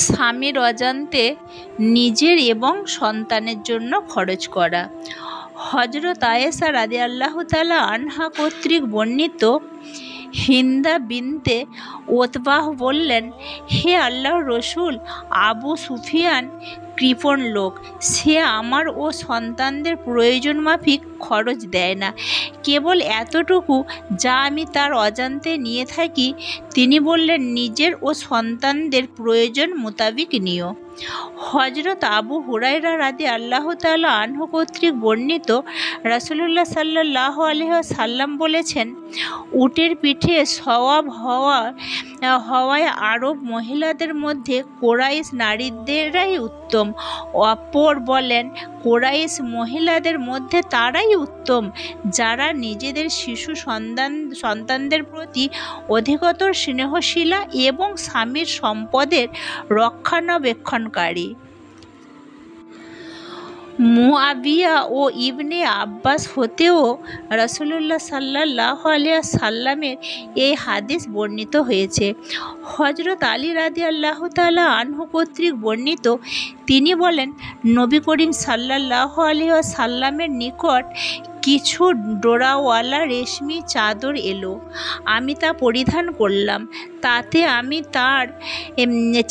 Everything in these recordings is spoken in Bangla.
স্বামীর অজান্তে নিজের এবং সন্তানের জন্য খরচ করা। হযরত আয়েশা রাদিয়াল্লাহু তাআলা আনহা কর্তৃক বর্ণিত, হিন্দা বিনতে উতবাহ বললেন, হে আল্লাহর রসূল, আবু সুফিয়ান কৃপণ লোক, সে আমার ও সন্তানদের প্রয়োজন মাফিক খরচ দেয় না, কেবল এতটুকু যা আমি তার অজান্তে নিয়ে থাকি। তিনি বললেন, নিজের ও সন্তানদের প্রয়োজন মোতাবিক নিও। হযরত আবু হুরায়রা রাদিয়াল্লাহু তাআলা আনহু কর্তৃক বর্ণিত, রাসূলুল্লাহ সাল্লাল্লাহু আলাইহি ওয়াসাল্লাম বলেছেন, উটের পিঠে সওয়াব হওয়ায় আরব মহিলাদের মধ্যে কোরাইশ নারীদেরাই উত্তম। অপর বলেন, কোরাইশ মহিলাদের মধ্যে তারাই উত্তম যারা নিজেদের শিশু সন্তানদের প্রতি অধিকতর স্নেহশীলা এবং স্বামীর সম্পদের রক্ষণাবেক্ষণকারী। মুআবিয়া ও ইবনে আব্বাস হতেও রাসূলুল্লাহ সাল্লাল্লাহু আলাইহি ওয়াসাল্লামের এই হাদিস বর্ণিত হয়েছে। হযরত আলী রাদিয়াল্লাহু তাআলা আনহু কর্তৃক বর্ণিত, তিনি বলেন, নবী করিম সাল্লাল্লাহু আলাইহি ওয়াসাল্লামের নিকট কিছু ডোরাওয়ালা রেশমি চাদর এলো। আমি তা পরিধান করলাম। তাতে আমি তার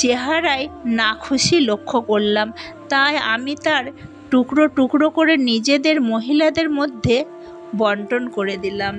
চেহারায় নাখুশি লক্ষ্য করলাম। তাই আমি তার টুকরো টুকরো করে নিজেদের মহিলাদের মধ্যে বন্টন করে দিলাম।